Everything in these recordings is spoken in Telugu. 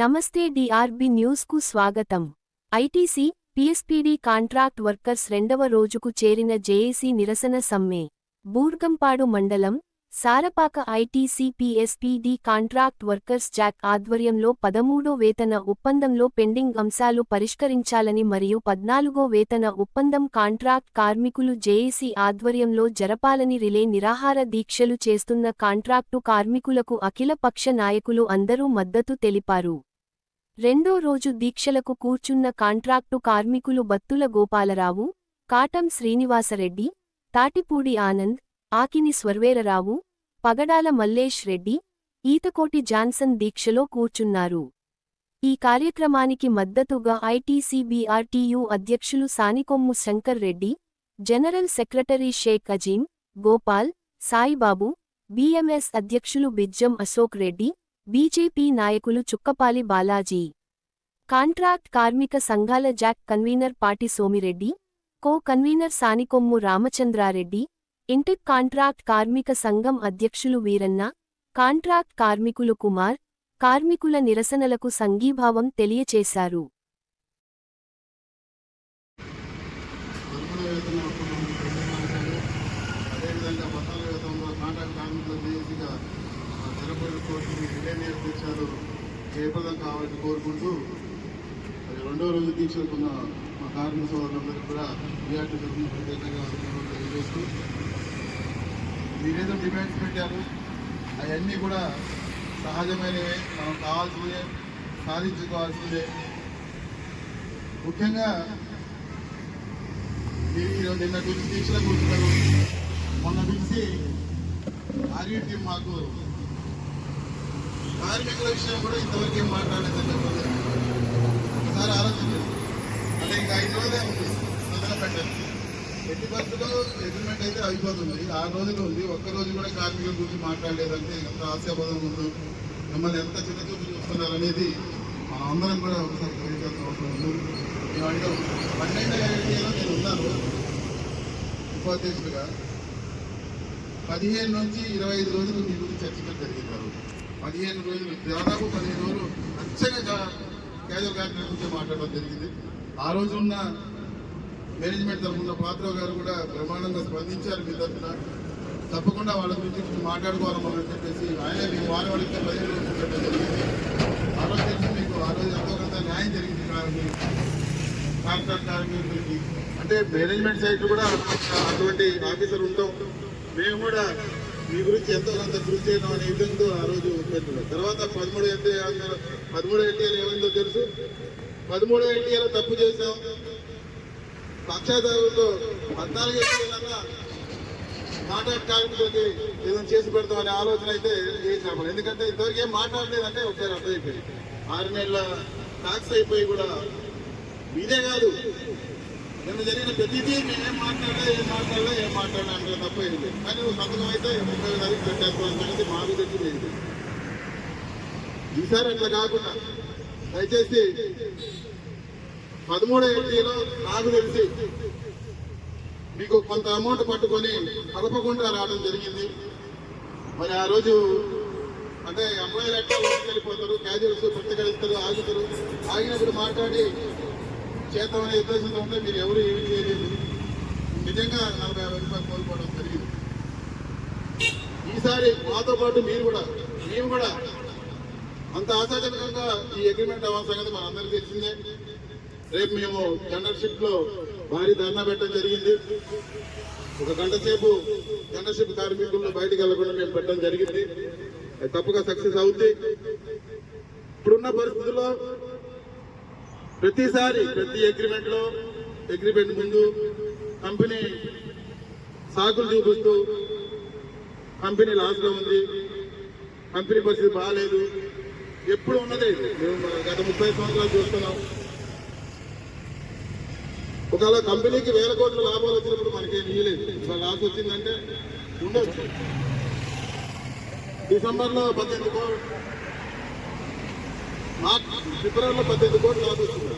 నమస్తే డిఆర్బి న్యూస్కు స్వాగతం. ఐటీసీ, పీఎస్పీడీ కాంట్రాక్ట్ వర్కర్స్ రెండవ రోజుకు చేరిన జేఏసీ నిరసన సమ్మె. బూర్గంపాడు మండలం, Sarapaka ITC PSPD contract workers JAC ఆధ్వర్యంలో 13వ వేతన ఒప్పందంలో పెండింగ్ అంశాలు పరిష్కరించాలని మరియు 14వ వేతన ఒప్పందం కాంట్రాక్ట్ కార్మికులు జేఏసీ ఆధ్వర్యంలో జరపాలని రిలే నిరాహార దీక్షలు చేస్తున్న కాంట్రాక్టు కార్మికులకు అఖిలపక్ష నాయకులు అందరూ మద్దతు తెలిపారు. రెండో రోజు దీక్షలకు కూర్చున్న కాంట్రాక్టు కార్మికులు బత్తుల గోపాలరావు, కాటం శ్రీనివాసరెడ్డి, తాటిపూడి ఆనంద్, ఆకిని స్వర్వేరరావు, పగడాల మల్లేష్ రెడ్డి, ఈతకోటి జాన్సన్ దీక్షలో కూర్చున్నారు. ఈ కార్యక్రమానికి మద్దతుగా ఐటీసీబీఆర్టీయూ అధ్యక్షులు Sanikommu Shankar Reddy, general secretary Sheikh Azeem, Gopal, Saibabu, BMS అధ్యక్షులు బిజ్జం అశోక్ రెడ్డి, బీజేపీ నాయకులు చుక్కపాలి బాలాజీ, కాంట్రాక్ట్ కార్మిక సంఘాల JAC convener Pati Somireddy, co convener Sanikommu Ramachandrareddy, INTUC contract కార్మిక సంఘం అధ్యక్షులు వీరన్న, కాంట్రాక్ట్ కార్మికులు కుమార్, కార్మికుల నిరసనలకు సంఘీభావం తెలియచేశారు. జయప్రదం కావాలని కోరుకుంటూ రెండో రోజు దీక్షకున్న మా కార్మిక సోదరులందరికీ కూడా బీఆర్టీ తరఫున ప్రత్యేకంగా తెలియజేస్తూ మీరేదో డిమాండ్స్ పెట్టారు, అవన్నీ కూడా సహజమైనవే, మనం కావాల్సినవే, సాధించుకోవాల్సిందే. ముఖ్యంగా మీరు నిన్న నుంచి దీక్షలో కూర్చున్నారు. మొన్న నుంచి ఆర్యూటీ మాకు కార్మికుల విషయం కూడా ఇంతవరకు ఏం మాట్లాడలేదని చెప్పలేదు. ఒకసారి ఆలోచించండి. అంటే ఇంకా 5 రోజులే ఉంది మొదలు పెట్టండి. ఎట్టి పరిస్థితుల్లో అగ్రిమెంట్ అయితే అయిపోతుంది. 6 రోజులు ఉంది. ఒక్కరోజు కూడా కార్మికుల గురించి మాట్లాడలేదంటే ఎంత ఆశాబోధం ఉందో, మిమ్మల్ని ఎంత చిన్న చూపు చూస్తున్నారనేది మనం అందరం కూడా ఒకసారి గ్రహించాల్సిన అవసరం ఉంది. మేమంటే 12 నేను ఉన్నాను ఉపాధ్యక్షుడిగా. 15 నుంచి 25 రోజులు మీ గురించి చర్చించడం జరిగింది. 15 రోజులు, దాదాపు 15 రోజులు అచ్చగా క్యాజువల్ కార్మికుల గురించి మాట్లాడడం జరిగింది. ఆ రోజు ఉన్న మేనేజ్మెంట్ తరఫున పాత్ర గారు కూడా బ్రహ్మాండంగా స్పందించారు. మీ తరఫున తప్పకుండా వాళ్ళ గురించి మాట్లాడుకోవాలని చెప్పేసి ఆయనే మీకు వారి వాళ్ళకి 15 రోజులు చెప్పడం జరిగింది. ఆ రోజు తెలిసి మీకు ఆ రోజు ఎంతో కొంత న్యాయం జరిగింది. కాంట్రాక్ట్ కార్మికులకి అంటే మేనేజ్మెంట్ సైడ్ కూడా అటువంటి ఆఫీసర్ ఉంటాం. మేము కూడా మీ గురించి ఎంతో కొంత కృషి చేయడం అనే విధంగా ఆ రోజు పెట్టారు. తర్వాత 13 ఎన్టీఏలు ఏమైందో తెలుసు. 13 ఎన్టీఏలో తప్పు చేశాం. పక్షాదారులతో 14 ఎన్టీఏలన్నా కాంట్రాక్ట్ కార్మికులకి ఏదైనా చేసి పెడతాం అనే ఆలోచన అయితే చేశాము. ఎందుకంటే ఇంతవరకు ఏం మాట్లాడలేదంటే ఒకసారి అర్థమైపోయింది. 6 నెలల టాక్స్ అయిపోయి కూడా ఇదే కాదు, నిన్న జరిగిన ప్రతిదీ మేమేం మాట్లాడలే అంటే తప్పైంది. కానీ నువ్వు సంతకం అయితే 30 తారీఖు పెట్టేస్తాను సంగతి మాకు తెలిసింది. ఈసారి అట్లా కాకుండా దయచేసి 13 ఎన్టీలో నాకు తెలిసి మీకు కొంత అమౌంట్ పట్టుకొని కలపకుండా రావడం జరిగింది. మరి ఆ రోజు అంటే ఎంప్లాయీలు ఎట్లా వెళ్ళిపోతారు, క్యాజువల్స్ ప్రతిఘటిస్తారు, ఆగుతారు. ఆగినప్పుడు మాట్లాడి చేద్దామనే ఉద్దేశంతో ఉంటే మీరు ఎవరు ఏమి చేయలేదు. నిజంగా 40-50 రూపాయలు కోల్పోవడం జరిగింది. ఈసారి మాతో పాటు మేము కూడా అంత ఆశాజనకంగా ఈ అగ్రిమెంట్ అవ్వాల్సిన సంగతి మనందరికీ తెలిసిందే. రేపు మేము జనరల్షిప్ లో భారీ ధర్నా పెట్టడం జరిగింది. 1 గంట సేపు జనరల్షిప్ కార్మికులను బయటకు వెళ్లకుండా మేము పెట్టడం జరిగింది. అది తప్పగా సక్సెస్ అవుతుంది. ఇప్పుడున్న పరిస్థితుల్లో ప్రతిసారి ప్రతి అగ్రిమెంట్ ముందు కంపెనీ సాకులు చూపిస్తూ కంపెనీ లాస్లో ఉంది, కంపెనీ పరిస్థితి బాగాలేదు, ఎప్పుడు ఉన్నదే. మేము గత 30 సంవత్సరాలు చూస్తున్నాం. ఒకవేళ కంపెనీకి 1000 కోట్ల లాభాలు వచ్చినప్పుడు మనకేం ఇవ్వలేదు. ఇవాళ లాస్ వచ్చిందంటే ఉండొచ్చు. డిసెంబర్లో 18 కోట్లు, ఫిబ్రవరిలో 18 కోట్లు లాభం వచ్చింది.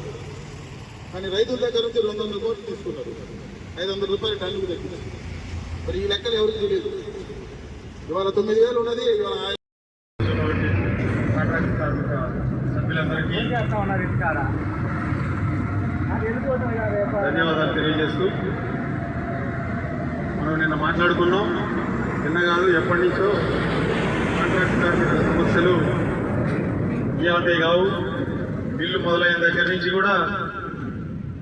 కానీ రైతుల దగ్గర నుంచి 200 కోట్లు తీసుకున్నారు. 500 రూపాయలు టన్నుకు తగ్గింది. మరి ఈ లెక్కలు ఎవరికి తెలియదు. ఇవాళ 9,000 ఉన్నది. ఇవాళ కాంట్రాక్ట్ కార్మిక సభ్యులందరూ చేస్తా ఉన్నారు ఇంటికాడ. అది వెళ్ళిపోతుంది కదా వ్యాపారం. ధన్యవాదాలు తెలియజేస్తూ మనం నిన్న మాట్లాడుకున్నాం. నిన్న కాదు ఎప్పటి నుంచో కాంట్రాక్ట్ కార్మికుల సమస్యలు ఇవాళే కావు. బిల్లు మొదలైన దగ్గర నుంచి కూడా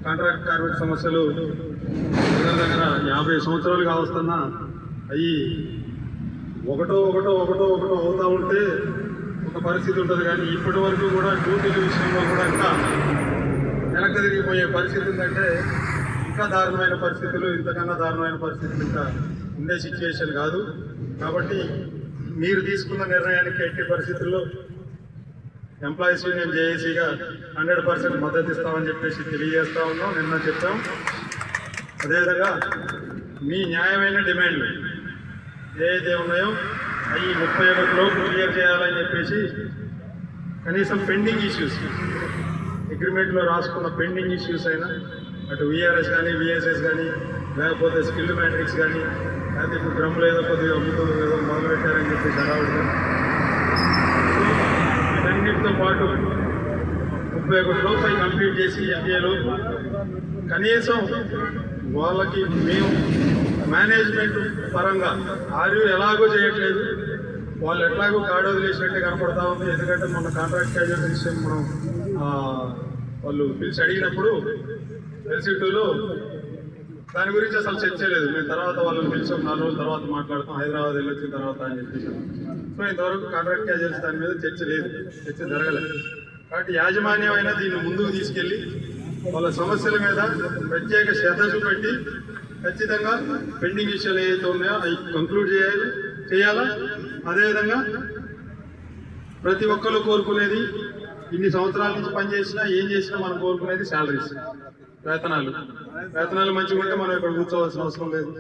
కాంట్రాక్ట్ కార్మిక సమస్యలు దగ్గర దగ్గర 50 సంవత్సరాలు కావస్తున్నా అవి ఒకటో అవుతూ ఉంటే ఒక పరిస్థితి ఉంటుంది. కానీ ఇప్పటి వరకు కూడా డ్యూటీల విషయంలో కూడా ఇంకా వెనక్కి తిరిగిపోయే పరిస్థితి ఉందంటే ఇంకా దారుణమైన పరిస్థితులు, ఇంతకన్నా దారుణమైన పరిస్థితులు ఇంకా ఉండే సిచ్యువేషన్ కాదు. కాబట్టి మీరు తీసుకున్న నిర్ణయానికి ఎట్టి పరిస్థితుల్లో ఎంప్లాయీస్ యూనియన్ జేఏసీగా 100% మద్దతు ఇస్తామని చెప్పేసి తెలియజేస్తా ఉన్నాం. నిన్న చెప్పాం. అదేవిధంగా మీ న్యాయమైన డిమాండ్లు ఏదైతే ఉన్నాయో అవి 31 క్లియర్ చేయాలని చెప్పేసి కనీసం పెండింగ్ ఇష్యూస్ అగ్రిమెంట్లో రాసుకున్న పెండింగ్ ఇష్యూస్ అయినా అటు విఆర్ఎస్ కానీ విఎస్ఎస్ కానీ లేకపోతే స్కిల్ మ్యాట్రిక్స్ కానీ లేకపోతే ఇప్పుడు డ్రమ్లు ఏదో కొద్దిగా అమ్ముతుంది ఏదో మొదలుపెట్టారని చెప్పేసి అడవడం, వీటన్నిటితో పాటు 31 కంప్లీట్ చేసి ఎన్డీఏలో కనీసం వాళ్ళకి మేము మేనేజ్మెంట్ పరంగా ఆర్యూ ఎలాగో చేయట్లేదు, వాళ్ళు ఎట్లాగో కాడు వదిలేసినట్టే కనపడతా ఉంది. ఎందుకంటే మన కాంట్రాక్ట్ క్యాజువల్ విషయం మనం వాళ్ళు పిలిచి అడిగినప్పుడు ఎల్సీ2లో దాని గురించి అసలు చర్చ లేదు. మేము తర్వాత వాళ్ళని పిలిచాం, 4 రోజుల తర్వాత మాట్లాడతాం, హైదరాబాద్ వెళ్ళొచ్చిన తర్వాత అని చెప్పేసి. సో ఇంతవరకు కాంట్రాక్ట్ క్యాజువల్స్ దాని మీద చర్చ లేదు, చర్చ జరగలేదు. కాబట్టి యాజమాన్యం అయినా దీన్ని ముందుకు తీసుకెళ్ళి వాళ్ళ సమస్యల మీద ప్రత్యేక శ్రద్ధ చూపెట్టి ఖచ్చితంగా పెండింగ్ విషయాలు ఏవైతే ఉన్నాయో అవి కంక్లూడ్ చేయాలా. అదేవిధంగా ప్రతి ఒక్కరు కోరుకునేది ఇన్ని సంవత్సరాల నుంచి పనిచేసినా ఏం చేసినా మనం కోరుకునేది శాలరీస్, వేతనాలు మంచిగా ఉంటే మనం ఇక్కడ కూర్చోవాల్సిన అవసరం లేదు.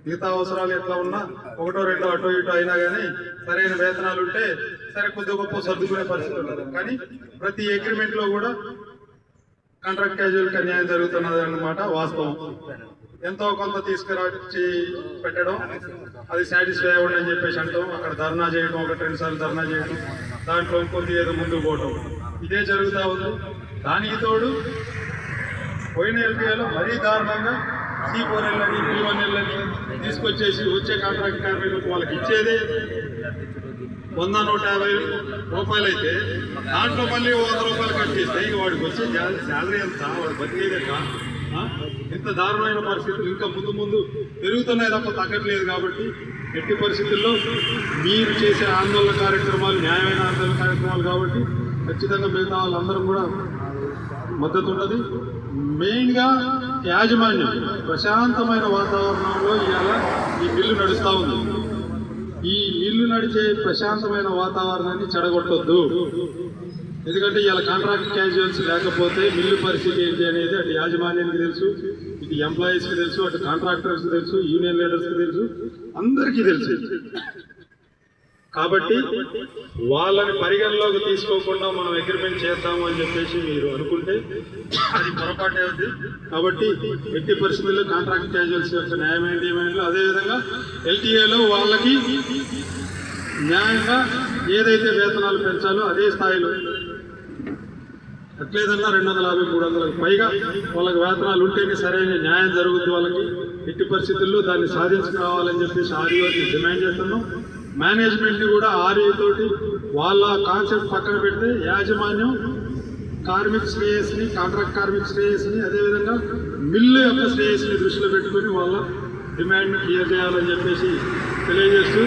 మిగతా అవసరాలు ఎట్లా ఉన్నా 1, 2 అటో ఇటో అయినా కానీ సరైన వేతనాలు ఉంటే సరే కొద్ది గొప్ప సర్దుకునే పరిస్థితి ఉంటుంది. కానీ ప్రతి అగ్రిమెంట్లో కూడా కాంట్రాక్ట్ క్యాజువల్కి అన్యాయం జరుగుతున్నది అన్నమాట వాస్తవం. ఎంతో కొంత తీసుకురాచి పెట్టడం, అది సాటిస్ఫై అవ్వండి అని చెప్పేసి అంటాం. అక్కడ ధర్నా చేయడం, 1-2 సార్లు ధర్నా చేయడం, దాంట్లో ఇంకొద్ది ఏదో ముందుకు పోవటం, ఇదే జరుగుతూ ఉంది. దానికి తోడు పోయిన ఎల్పీఏలో మరీ దారుణంగా C4L'ని B1L'ని తీసుకొచ్చేసి వచ్చే కాంట్రాక్ట్ కార్మికులకు వాళ్ళకి ఇచ్చేదే 100-150 రూపాయలు అయితే దాంట్లో మళ్ళీ 100 రూపాయలు కట్ చేస్తే ఇక వాడికి వచ్చే శాలరీ ఎంత, వాడు బతికేదేక. ఇంత దారుణమైన పరిస్థితులు ఇంకా ముందు పెరుగుతున్నాయి తప్ప తగ్గట్లేదు. కాబట్టి ఎట్టి పరిస్థితుల్లో మీరు చేసే ఆందోళన కార్యక్రమాలు న్యాయమైన ఆందోళన కార్యక్రమాలు కాబట్టి ఖచ్చితంగా మిగతా వాళ్ళందరూ కూడా మద్దతు ఉన్నది. మెయిన్గా యాజమాన్యం ప్రశాంతమైన వాతావరణంలో ఇవాళ ఈ బిల్లు నడుస్తూ ఉంది. ఈ బిల్లు నడిచే ప్రశాంతమైన వాతావరణాన్ని చెడగొట్టొద్దు. ఎందుకంటే ఇవాళ కాంట్రాక్ట్ క్యాజువల్స్ లేకపోతే మిల్లు పరిస్థితి ఏంటి అనేది అటు యాజమాన్యానికి తెలుసు, ఇటు ఎంప్లాయీస్కి తెలుసు, అటు కాంట్రాక్టర్స్కి తెలుసు, యూనియన్ లీడర్స్కి తెలుసు, అందరికీ తెలుసు. కాబట్టి వాళ్ళని పరిగణలోకి తీసుకోకుండా మనం అగ్రిమెంట్ చేద్దాము అని చెప్పేసి మీరు అనుకుంటే అది పొరపాటే ఉంది. కాబట్టి ఎట్టి పరిస్థితుల్లో కాంట్రాక్ట్ క్యాజువల్స్ యొక్క న్యాయమైన డిమాండ్లు, అదేవిధంగా LTA వాళ్ళకి న్యాయంగా ఏదైతే వేతనాలు పెంచాలో అదే స్థాయిలో ఎట్లేదన్నా 250-300లకు పైగా వాళ్ళకి వేతనాలు ఉంటేనే సరైన న్యాయం జరుగుతుంది. వాళ్ళకి ఎట్టి పరిస్థితుల్లో దాన్ని సాధించుకోవాలని చెప్పేసి ఆర్యూకి డిమాండ్ చేస్తున్నాం. మేనేజ్మెంట్ కూడా ఆర్యూ తోటి వాళ్ళ కాన్సెప్ట్ పక్కన పెడితే యాజమాన్యం కార్మిక శ్రేయస్ని, కాంట్రాక్ట్ కార్మిక శ్రేయస్ని, అదేవిధంగా మిల్లు యొక్క శ్రేయస్ని దృష్టిలో పెట్టుకుని వాళ్ళ డిమాండ్ని క్లియర్ చేయాలని చెప్పేసి తెలియజేస్తూ